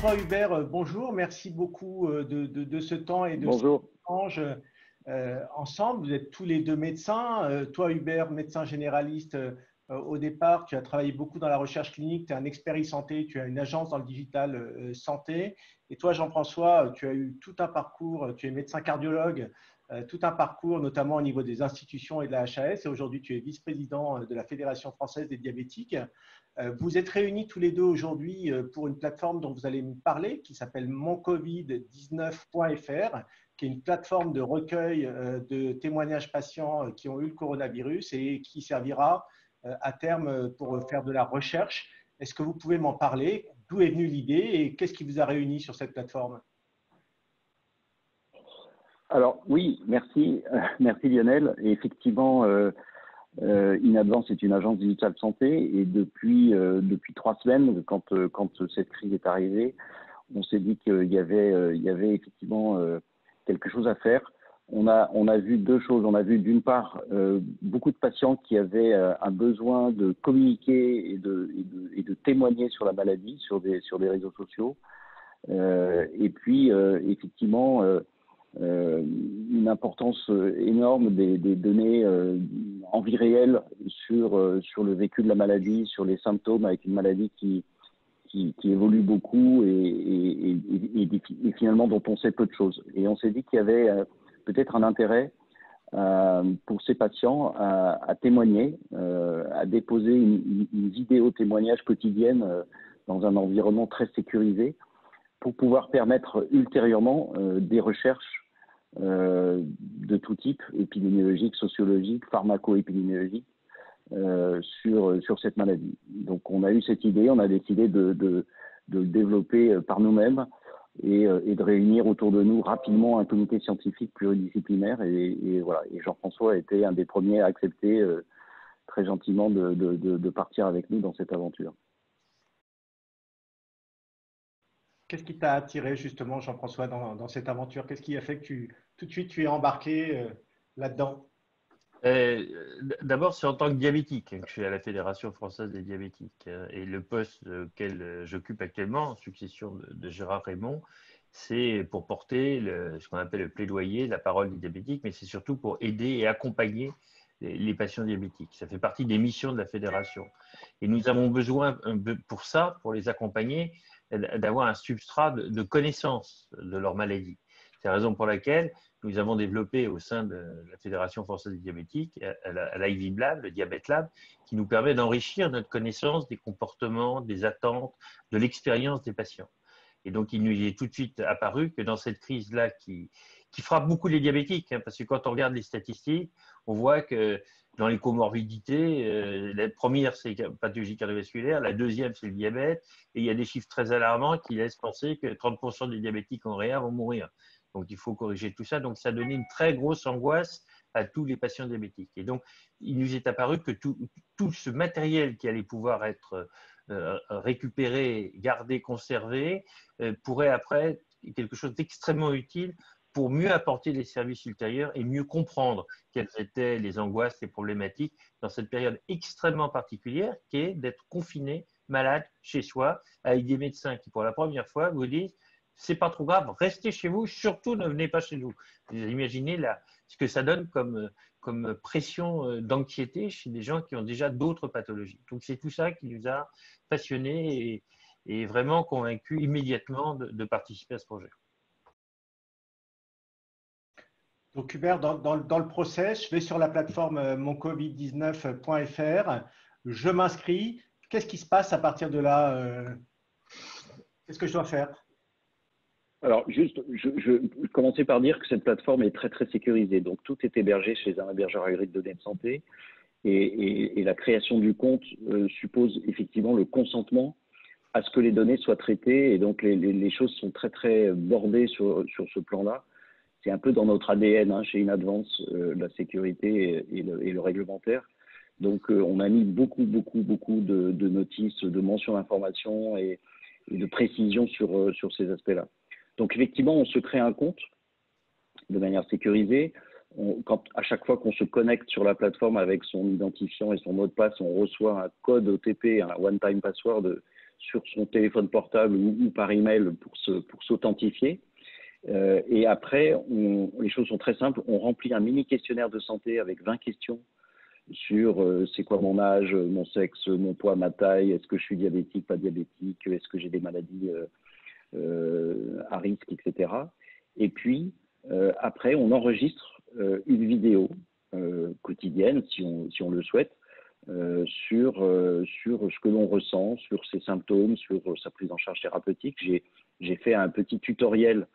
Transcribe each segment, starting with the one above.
Jean-François Hubert, bonjour. Merci beaucoup de ce temps et de cet Bonjour. échange ensemble. Vous êtes tous les deux médecins. Toi, Hubert, médecin généraliste, au départ, tu as travaillé beaucoup dans la recherche clinique, tu es un expert e-santé, tu as une agence dans le digital santé. Et toi, Jean-François, tu as eu tout un parcours, tu es médecin cardiologue, tout un parcours, notamment au niveau des institutions et de la HAS. Et aujourd'hui, tu es vice-président de la Fédération française des diabétiques. Vous êtes réunis tous les deux aujourd'hui pour une plateforme dont vous allez me parler, qui s'appelle moncovid19.fr, qui est une plateforme de recueil de témoignages patients qui ont eu le coronavirus et qui servira à terme pour faire de la recherche. Est-ce que vous pouvez m'en parler? D'où est venue l'idée et qu'est-ce qui vous a réunis sur cette plateforme? Alors oui, merci, merci Lionel. Et effectivement, InAdvance est une agence digitale santé et depuis 3 semaines, quand cette crise est arrivée, on s'est dit qu'il y avait effectivement quelque chose à faire. On a vu deux choses. On a vu d'une part beaucoup de patients qui avaient un besoin de communiquer et de témoigner sur la maladie sur des réseaux sociaux. Et puis effectivement une importance énorme des données en vie réelle sur le vécu de la maladie, sur les symptômes, avec une maladie qui évolue beaucoup et finalement dont on sait peu de choses. Et on s'est dit qu'il y avait peut-être un intérêt pour ces patients à témoigner, à déposer une vidéo témoignage quotidienne dans un environnement très sécurisé pour pouvoir permettre ultérieurement des recherches de tout type, épidémiologiques, sociologiques, pharmaco-épidémiologiques, sur cette maladie. Donc on a eu cette idée, on a décidé de le développer par nous-mêmes et de réunir autour de nous rapidement un comité scientifique pluridisciplinaire et voilà. Et Jean-François a été un des premiers à accepter très gentiment de partir avec nous dans cette aventure. Qu'est-ce qui t'a attiré justement, Jean-François, dans cette aventure? Qu'est-ce qui a fait que tout de suite tu es embarqué là-dedans? D'abord, c'est en tant que diabétique que je suis à la Fédération française des diabétiques. Et le poste auquel j'occupe actuellement, en succession de Gérard Raymond, c'est pour porter ce qu'on appelle le plaidoyer, la parole des diabétiques, mais c'est surtout pour aider et accompagner les patients diabétiques. Ça fait partie des missions de la Fédération. Et nous avons besoin, pour ça, pour les accompagner, d'avoir un substrat de connaissance de leur maladie. C'est la raison pour laquelle nous avons développé au sein de la Fédération française des diabétiques, à l'IV Lab, le Diabète Lab, qui nous permet d'enrichir notre connaissance des comportements, des attentes, de l'expérience des patients. Et donc, il nous est tout de suite apparu que dans cette crise-là qui frappe beaucoup les diabétiques, parce que quand on regarde les statistiques, on voit que dans les comorbidités, la première, c'est la pathologie cardiovasculaire, la deuxième, c'est le diabète, et il y a des chiffres très alarmants qui laissent penser que 30% des diabétiques en réa vont mourir. Donc, il faut corriger tout ça. Donc, ça donnait une très grosse angoisse à tous les patients diabétiques. Et donc, il nous est apparu que tout ce matériel qui allait pouvoir être récupéré, gardé, conservé, pourrait après être quelque chose d'extrêmement utile pour mieux apporter des services ultérieurs et mieux comprendre quelles étaient les angoisses, les problématiques dans cette période extrêmement particulière qui est d'être confiné, malade, chez soi, avec des médecins qui, pour la première fois, vous disent c'est pas trop grave, restez chez vous, surtout ne venez pas chez vous. Vous imaginez ce que ça donne comme pression d'anxiété chez des gens qui ont déjà d'autres pathologies. Donc c'est tout ça qui nous a passionnés et vraiment convaincus immédiatement de participer à ce projet. Donc Hubert, dans le process, je vais sur la plateforme moncovid19.fr, je m'inscris. Qu'est-ce qui se passe à partir de là? Qu'est-ce que je dois faire? Alors, juste, je commençais par dire que cette plateforme est très, très sécurisée. Donc, tout est hébergé chez un hébergeur agréé de données de santé. Et la création du compte suppose effectivement le consentement à ce que les données soient traitées. Et donc, les choses sont très, très bordées sur ce plan-là. C'est un peu dans notre ADN chez InAdvance, la sécurité et le réglementaire. Donc, on a mis beaucoup de notices, de mentions d'information et de précision sur ces aspects-là. Donc, effectivement, on se crée un compte de manière sécurisée. À chaque fois qu'on se connecte sur la plateforme avec son identifiant et son mot de passe, on reçoit un code OTP, un one-time password sur son téléphone portable ou par email pour s'authentifier. Et après, les choses sont très simples. On remplit un mini questionnaire de santé avec 20 questions sur c'est quoi mon âge, mon sexe, mon poids, ma taille, est-ce que je suis diabétique, pas diabétique, est-ce que j'ai des maladies à risque, etc. Et puis, après, on enregistre une vidéo quotidienne, si on le souhaite, sur ce que l'on ressent, sur ses symptômes, sur sa prise en charge thérapeutique. J'ai fait un petit tutoriel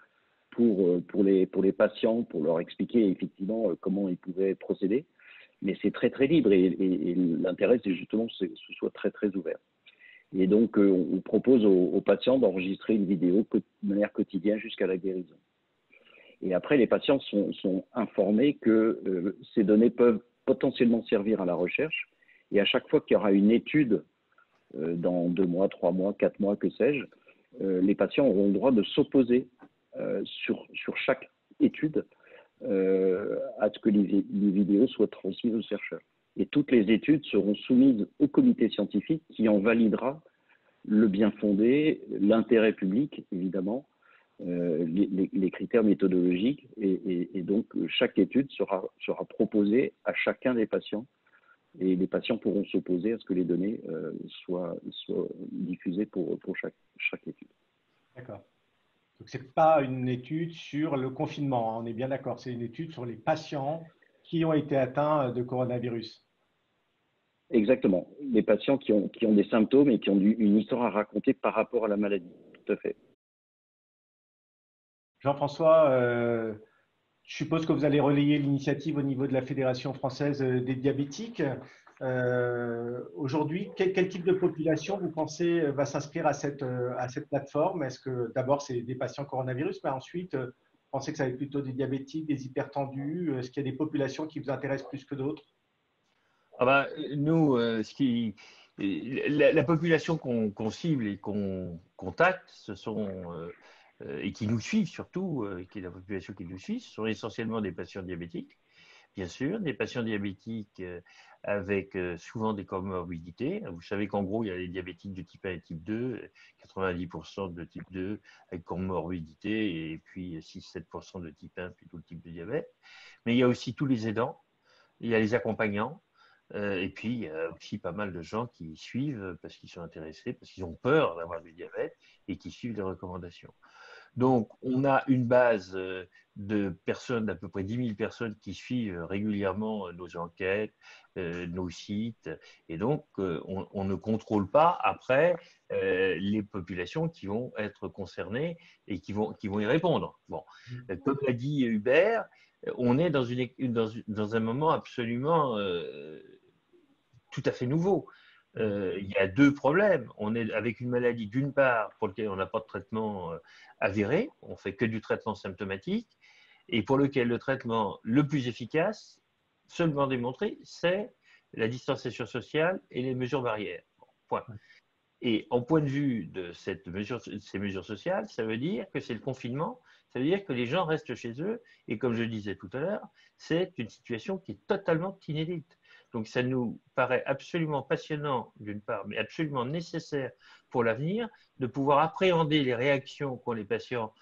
pour les patients, pour leur expliquer effectivement comment ils pouvaient procéder. Mais c'est très très libre et l'intérêt c'est justement que ce soit très très ouvert. Et donc on propose aux patients d'enregistrer une vidéo de manière quotidienne jusqu'à la guérison. Et après les patients sont informés que ces données peuvent potentiellement servir à la recherche et à chaque fois qu'il y aura une étude dans 2 mois, 3 mois, 4 mois, que sais-je, les patients auront le droit de s'opposer sur chaque étude à ce que les vidéos soient transmises aux chercheurs. Et toutes les études seront soumises au comité scientifique qui en validera le bien fondé, l'intérêt public, évidemment, les critères méthodologiques. Et donc, chaque étude sera proposée à chacun des patients. Et les patients pourront s'opposer à ce que les données soient diffusées pour chaque étude. D'accord. Donc, ce n'est pas une étude sur le confinement, hein, on est bien d'accord, c'est une étude sur les patients qui ont été atteints de coronavirus. Exactement. Les patients qui ont des symptômes et qui ont une histoire à raconter par rapport à la maladie. Tout à fait. Jean-François, je suppose que vous allez relayer l'initiative au niveau de la Fédération française des diabétiques. Aujourd'hui, quel type de population vous pensez va s'inscrire à cette plateforme? Est-ce que d'abord c'est des patients coronavirus, mais ensuite, vous pensez que ça va être plutôt des diabétiques, des hypertendus? Est-ce qu'il y a des populations qui vous intéressent plus que d'autres? Nous, la population qu'on cible et qu'on contacte, ce sont et qui nous suivent surtout, qui est la population qui nous suit, ce sont essentiellement des patients diabétiques. Bien sûr, des patients diabétiques avec souvent des comorbidités. Vous savez qu'en gros, il y a les diabétiques de type 1 et type 2, 90% de type 2 avec comorbidité et puis 6-7% de type 1, puis tout le type de diabète. Mais il y a aussi tous les aidants, il y a les accompagnants, et puis il y a aussi pas mal de gens qui suivent parce qu'ils sont intéressés, parce qu'ils ont peur d'avoir du diabète et qui suivent les recommandations. Donc, on a une base de personnes, d'à peu près 10 000 personnes qui suivent régulièrement nos enquêtes, nos sites. Et donc, on ne contrôle pas après les populations qui vont être concernées et qui vont y répondre. Bon, comme l'a dit Hubert, on est dans un moment absolument tout à fait nouveau. Il y a 2 problèmes. On est avec une maladie, d'une part, pour laquelle on n'a pas de traitement avéré, on ne fait que du traitement symptomatique, et pour lequel le traitement le plus efficace, seulement démontré, c'est la distanciation sociale et les mesures barrières. Bon, point. Et en point de vue de ces mesures sociales, ça veut dire que c'est le confinement, ça veut dire que les gens restent chez eux, et comme je disais tout à l'heure, c'est une situation qui est totalement inédite. Donc ça nous paraît absolument passionnant d'une part, mais absolument nécessaire pour l'avenir, de pouvoir appréhender les réactions qu'ont les patients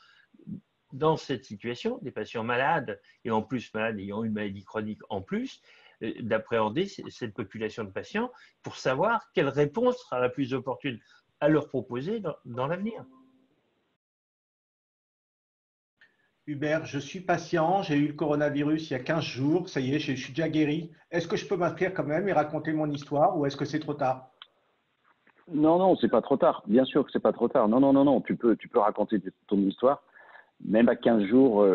dans cette situation, des patients malades, et en plus malades ayant une maladie chronique en plus, d'appréhender cette population de patients pour savoir quelle réponse sera la plus opportune à leur proposer dans l'avenir. Hubert, je suis patient, j'ai eu le coronavirus il y a 15 jours, ça y est, je suis déjà guéri. Est-ce que je peux m'inscrire quand même et raconter mon histoire ou est-ce que c'est trop tard? Non, c'est pas trop tard. Bien sûr que c'est pas trop tard. Non. Tu peux raconter ton histoire. Même à 15 jours,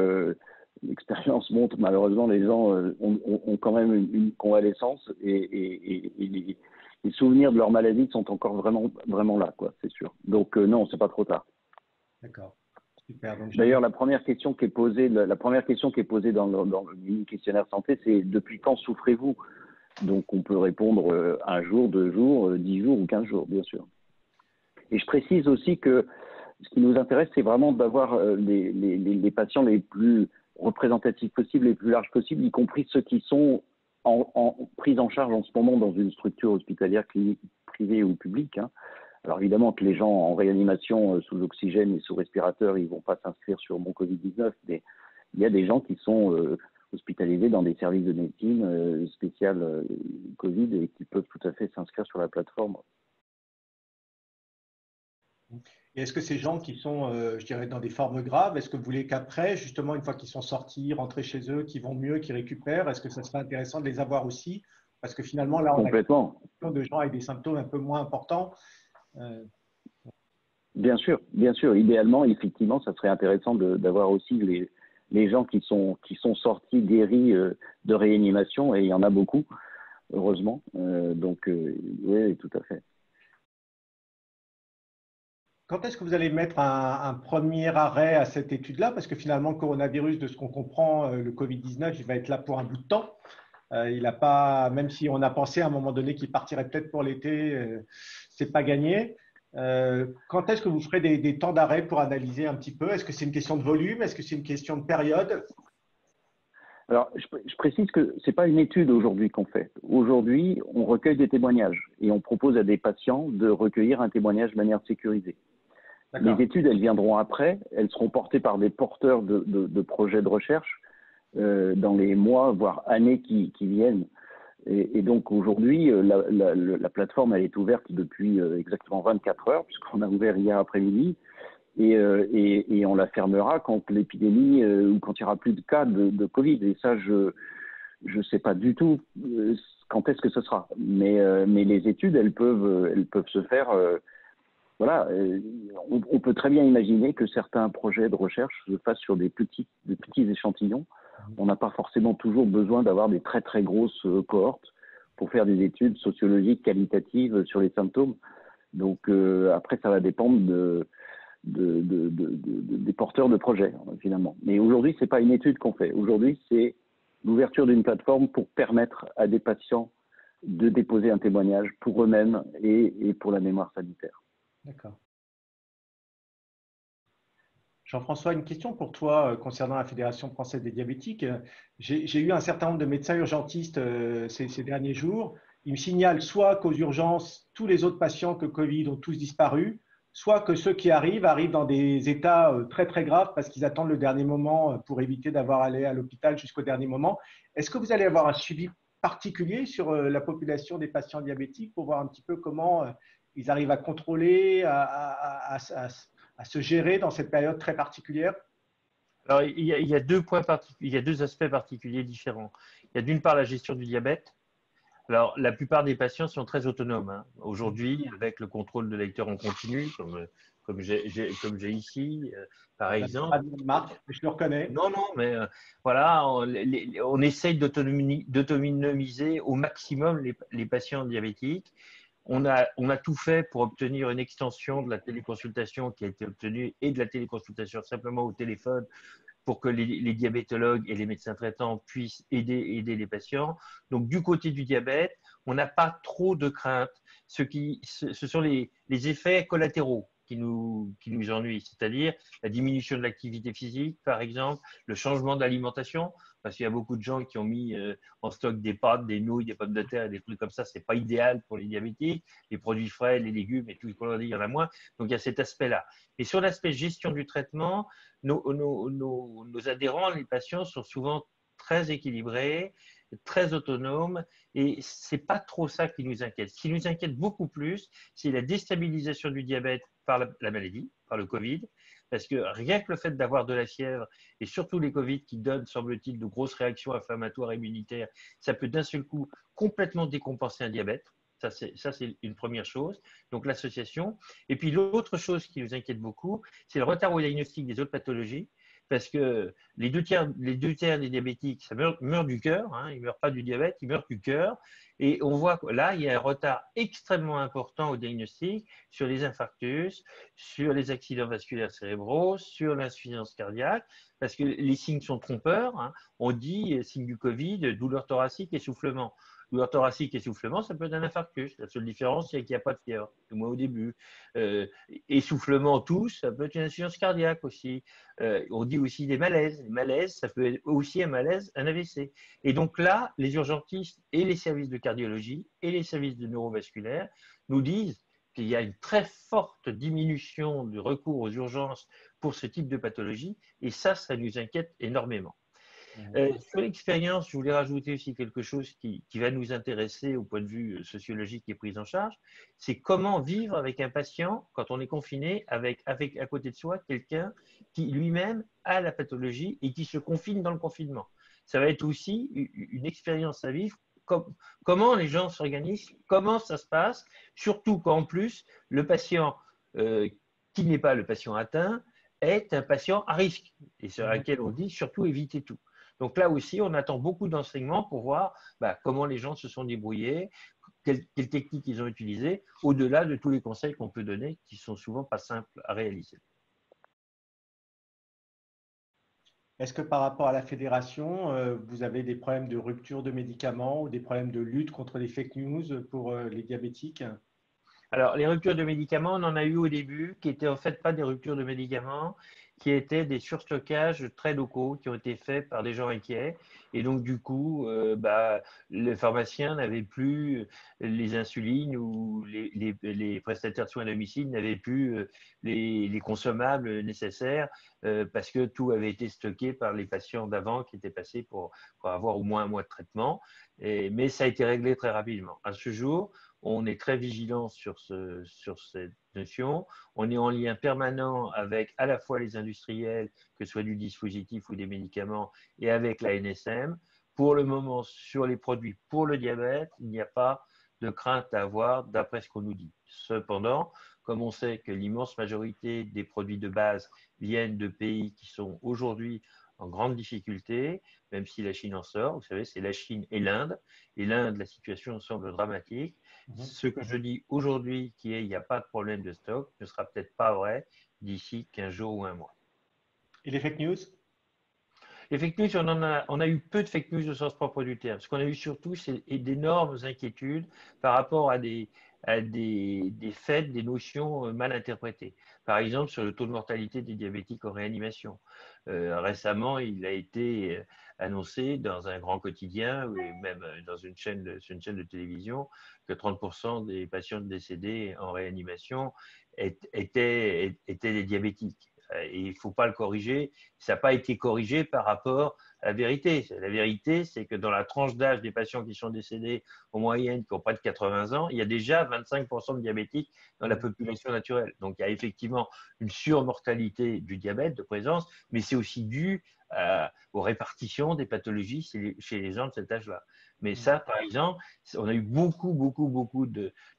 l'expérience montre malheureusement les gens ont quand même une convalescence et les souvenirs de leur maladie sont encore vraiment là, quoi, c'est sûr. Donc non, c'est pas trop tard. D'accord. Super. D'ailleurs, la première question qui est posée dans le mini questionnaire santé, c'est depuis quand souffrez-vous? Donc on peut répondre 1 jour, 2 jours, 10 jours ou 15 jours, bien sûr. Et je précise aussi que ce qui nous intéresse, c'est vraiment d'avoir les patients les plus représentatifs possibles, les plus larges possibles, y compris ceux qui sont pris en charge en ce moment dans une structure hospitalière, clinique, privée ou publique, hein, Alors évidemment que les gens en réanimation sous oxygène et sous respirateur, ils vont pas s'inscrire sur mon Covid-19, mais il y a des gens qui sont hospitalisés dans des services de médecine spéciales Covid et qui peuvent tout à fait s'inscrire sur la plateforme. Et est-ce que ces gens qui sont, je dirais, dans des formes graves, est-ce que vous voulez qu'après, justement, une fois qu'ils sont sortis, rentrés chez eux, qu'ils vont mieux, qu'ils récupèrent, est-ce que ça serait intéressant de les avoir aussi? Parce que finalement, là, on Complètement. a de gens avec des symptômes un peu moins importants. Bien sûr, bien sûr. Idéalement, effectivement, ça serait intéressant d'avoir aussi les gens qui sont sortis guéris de réanimation, et il y en a beaucoup, heureusement. Oui, tout à fait. Quand est-ce que vous allez mettre un premier arrêt à cette étude-là? Parce que finalement, le coronavirus, de ce qu'on comprend, le Covid-19, il va être là pour un bout de temps. Il n'a pas, même si on a pensé à un moment donné qu'il partirait peut-être pour l'été, c'est pas gagné. Quand est-ce que vous ferez des temps d'arrêt pour analyser un petit peu? Est-ce que c'est une question de volume? Est-ce que c'est une question de période? Alors, je précise que ce n'est pas une étude aujourd'hui qu'on fait. Aujourd'hui, on recueille des témoignages et on propose à des patients de recueillir un témoignage de manière sécurisée. Les études, elles viendront après. Elles seront portées par des porteurs de projets de recherche dans les mois, voire années qui viennent. Et donc aujourd'hui, la plateforme, elle est ouverte depuis exactement 24 heures, puisqu'on a ouvert hier après-midi. Et on la fermera quand l'épidémie ou quand il n'y aura plus de cas de Covid. Et ça, je ne sais pas du tout quand est-ce que ce sera. Mais les études, elles peuvent se faire. Voilà, on peut très bien imaginer que certains projets de recherche se fassent sur des petits échantillons. On n'a pas forcément toujours besoin d'avoir des très très grosses cohortes pour faire des études sociologiques qualitatives sur les symptômes. Donc après, ça va dépendre des porteurs de projets, finalement. Mais aujourd'hui, ce n'est pas une étude qu'on fait. Aujourd'hui, c'est l'ouverture d'une plateforme pour permettre à des patients de déposer un témoignage pour eux-mêmes et pour la mémoire sanitaire. D'accord. Jean-François, une question pour toi concernant la Fédération française des diabétiques. J'ai eu un certain nombre de médecins urgentistes ces derniers jours. Ils me signalent soit qu'aux urgences, tous les autres patients que Covid ont tous disparu, soit que ceux qui arrivent dans des états très très graves parce qu'ils attendent le dernier moment pour éviter d'avoir à aller à l'hôpital jusqu'au dernier moment. Est-ce que vous allez avoir un suivi particulier sur la population des patients diabétiques pour voir un petit peu comment ils arrivent à contrôler, à se gérer dans cette période très particulière? Alors, il y a deux aspects particuliers différents. Il y a d'une part la gestion du diabète. Alors, la plupart des patients sont très autonomes. Hein. Aujourd'hui, avec le contrôle de lecteur en continu, comme j'ai ici, par exemple. Pas de marque, je le reconnais. Non, mais voilà, on essaye d'autonomiser au maximum les patients diabétiques. On a tout fait pour obtenir une extension de la téléconsultation qui a été obtenue et de la téléconsultation simplement au téléphone pour que les diabétologues et les médecins traitants puissent aider les patients. Donc, du côté du diabète, on n'a pas trop de craintes. Ce sont les effets collatéraux qui nous ennuient, c'est-à-dire la diminution de l'activité physique, par exemple, le changement d'alimentation, parce qu'il y a beaucoup de gens qui ont mis en stock des pâtes, des nouilles, des pommes de terre et des trucs comme ça. Ce n'est pas idéal pour les diabétiques. Les produits frais, les légumes et tout, il y en a moins. Donc, il y a cet aspect-là. Et sur l'aspect gestion du traitement, nos adhérents, les patients, sont souvent très équilibrés, très autonomes, et ce n'est pas trop ça qui nous inquiète. Ce qui nous inquiète beaucoup plus, c'est la déstabilisation du diabète par la maladie, par le Covid, parce que rien que le fait d'avoir de la fièvre, et surtout les Covid qui donnent, semble-t-il, de grosses réactions inflammatoires et immunitaires, ça peut d'un seul coup complètement décompenser un diabète. Ça, c'est une première chose. Donc, l'association. Et puis, l'autre chose qui nous inquiète beaucoup, c'est le retard au diagnostic des autres pathologies. Parce que les deux tiers des diabétiques, ça meurt du cœur. Hein, ils ne meurent pas du diabète, ils meurent du cœur. Et on voit que là, il y a un retard extrêmement important au diagnostic sur les infarctus, sur les accidents vasculaires cérébraux, sur l'insuffisance cardiaque, parce que les signes sont trompeurs. Hein. On dit signe du Covid, douleur thoracique, essoufflement. Douleur thoracique, essoufflement, ça peut être un infarctus. La seule différence, c'est qu'il n'y a pas de fièvre, du moins au début. Essoufflement, tous, ça peut être une insuffisance cardiaque aussi. On dit aussi des malaises. Les malaises, ça peut être aussi un malaise, un AVC. Et donc là, les urgentistes et les services de cardiologie et les services de neurovasculaire nous disent qu'il y a une très forte diminution du recours aux urgences pour ce type de pathologie, et ça nous inquiète énormément. Sur l'expérience, je voulais rajouter aussi quelque chose qui va nous intéresser au point de vue sociologique et prise en charge, c'est comment vivre avec un patient quand on est confiné avec à côté de soi quelqu'un qui lui-même a la pathologie et qui se confine dans le confinement. Ça va être aussi une expérience à vivre. Comment les gens s'organisent, comment ça se passe, surtout quand en plus le patient qui n'est pas le patient atteint est un patient à risque et sur lequel on dit surtout éviter tout. Donc là aussi, on attend beaucoup d'enseignements pour voir comment les gens se sont débrouillés, quelles techniques ils ont utilisées, au-delà de tous les conseils qu'on peut donner, qui sont souvent pas simples à réaliser. Est-ce que par rapport à la fédération, vous avez des problèmes de rupture de médicaments ou des problèmes de lutte contre les fake news pour les diabétiques? Alors, les ruptures de médicaments, on en a eu au début, qui étaient en fait pas des ruptures de médicaments, qui étaient des surstockages très locaux qui ont été faits par des gens inquiets. Et donc, du coup, les pharmaciens n'avaient plus les insulines ou les prestataires de soins à domicile n'avaient plus les consommables nécessaires parce que tout avait été stocké par les patients d'avant qui étaient passés pour avoir au moins un mois de traitement. Mais ça a été réglé très rapidement. À ce jour, on est très vigilant sur cette notion. On est en lien permanent avec à la fois les industriels, que ce soit du dispositif ou des médicaments, et avec la NSM. Pour le moment, sur les produits pour le diabète, il n'y a pas de crainte à avoir d'après ce qu'on nous dit. Cependant, comme on sait que l'immense majorité des produits de base viennent de pays qui sont aujourd'hui en grande difficulté, même si la Chine en sort. Vous savez, c'est la Chine et l'Inde. Et l'Inde, la situation semble dramatique. Ce que je dis aujourd'hui, il n'y a pas de problème de stock, ne sera peut-être pas vrai d'ici 15 jours ou un mois. Et les fake news? Les fake news, on a eu peu de fake news au sens propre du terme. Ce qu'on a eu surtout, c'est d'énormes inquiétudes par rapport à des faits, des notions mal interprétées. Par exemple, sur le taux de mortalité des diabétiques en réanimation. Récemment, il a été annoncé dans un grand quotidien ou même dans une chaîne de télévision que 30% des patients décédés en réanimation étaient des diabétiques. Et il ne faut pas le corriger. Ça n'a pas été corrigé par rapport à la vérité. La vérité, c'est que dans la tranche d'âge des patients qui sont décédés en moyenne, qui ont près de 80 ans, il y a déjà 25% de diabétiques dans la population naturelle. Donc, il y a effectivement une surmortalité du diabète de présence, mais c'est aussi dû aux répartitions des pathologies chez les gens de cet âge-là. Mais ça, par exemple, on a eu beaucoup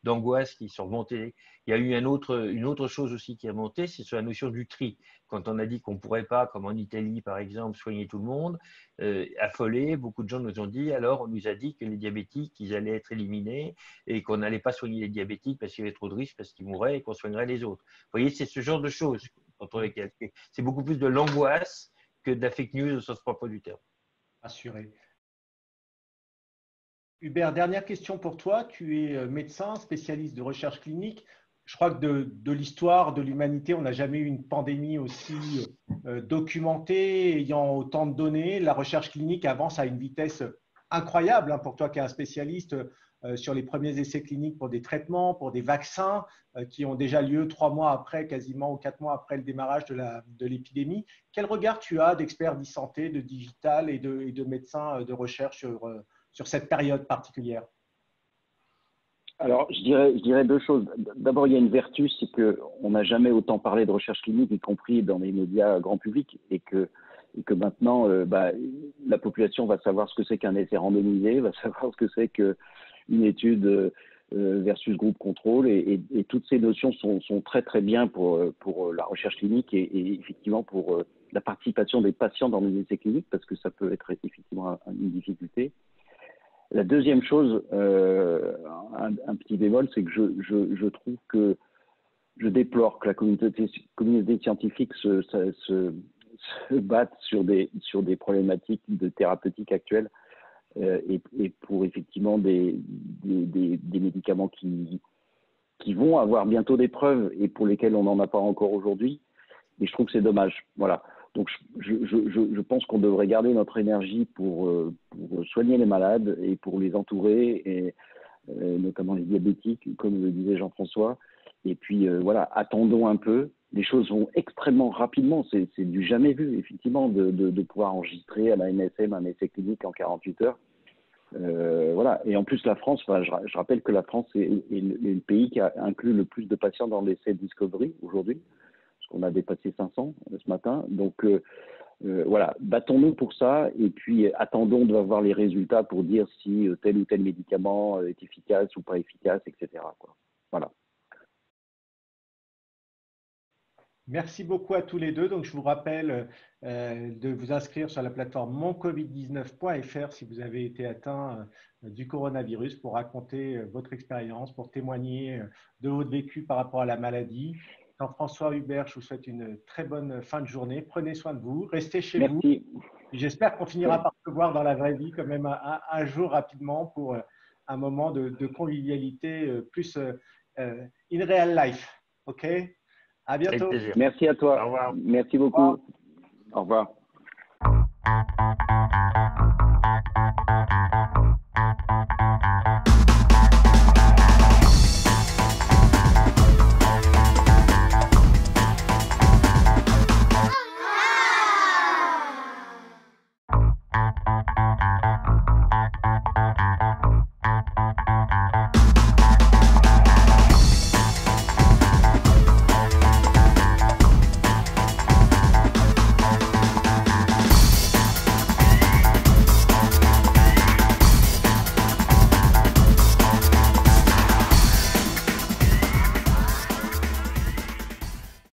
d'angoisses qui sont remontées. Il y a eu une autre chose aussi qui a monté, c'est sur la notion du tri. Quand on a dit qu'on ne pourrait pas, comme en Italie par exemple, soigner tout le monde, affolés, beaucoup de gens nous ont dit, alors on nous a dit que les diabétiques, ils allaient être éliminés et qu'on n'allait pas soigner les diabétiques parce qu'il y avait trop de risques, parce qu'ils mourraient et qu'on soignerait les autres. Vous voyez, c'est ce genre de choses. C'est beaucoup plus de l'angoisse que de la fake news au sens propre du terme. Assuré. Hubert, dernière question pour toi. Tu es médecin, spécialiste de recherche clinique. Je crois que de l'histoire de l'humanité, on n'a jamais eu une pandémie aussi documentée, ayant autant de données. La recherche clinique avance à une vitesse incroyable, pour toi qui es un spécialiste sur les premiers essais cliniques pour des traitements, pour des vaccins qui ont déjà lieu 3 mois après, quasiment, ou 4 mois après le démarrage de l'épidémie. Quel regard tu as d'experts d'e-santé, de digital et de médecins de recherche sur cette période particulière? Alors, je dirais deux choses. D'abord, il y a une vertu, c'est qu'on n'a jamais autant parlé de recherche clinique, y compris dans les médias grand public, et que maintenant, la population va savoir ce que c'est qu'un essai randomisé, va savoir ce que c'est qu'une étude versus groupe contrôle, et toutes ces notions sont très très bien pour la recherche clinique et effectivement pour la participation des patients dans les essais cliniques, parce que ça peut être effectivement une difficulté. La deuxième chose, un petit bémol, c'est que je trouve que je déplore que la communauté scientifique se batte sur des problématiques de thérapeutique actuelles et pour effectivement des médicaments qui vont avoir bientôt des preuves et pour lesquels on n'en a pas encore aujourd'hui. Et je trouve que c'est dommage. Voilà. Donc, je pense qu'on devrait garder notre énergie pour soigner les malades et pour les entourer, et notamment les diabétiques, comme le disait Jean-François, Et puis voilà, attendons un peu. Les choses vont extrêmement rapidement. C'est du jamais vu, effectivement, de pouvoir enregistrer à la NSM un essai clinique en 48 heures. Voilà. Et en plus, la France, enfin, je rappelle que la France est le pays qui a inclus le plus de patients dans l'essai Discovery aujourd'hui, parce qu'on a dépassé 500 ce matin. Donc voilà, battons-nous pour ça et puis attendons de voir les résultats pour dire si tel ou tel médicament est efficace ou pas efficace, etc., quoi. Voilà. Merci beaucoup à tous les deux. Donc, je vous rappelle de vous inscrire sur la plateforme moncovid19.fr si vous avez été atteint du coronavirus pour raconter votre expérience, pour témoigner de votre vécu par rapport à la maladie. Jean-François, Hubert, je vous souhaite une très bonne fin de journée. Prenez soin de vous, restez chez vous. Merci. J'espère qu'on finira par se voir dans la vraie vie quand même un jour rapidement pour un moment de convivialité plus in real life. OK? À Avec bientôt. plaisir. Merci à toi. Au revoir. Merci beaucoup. Au revoir.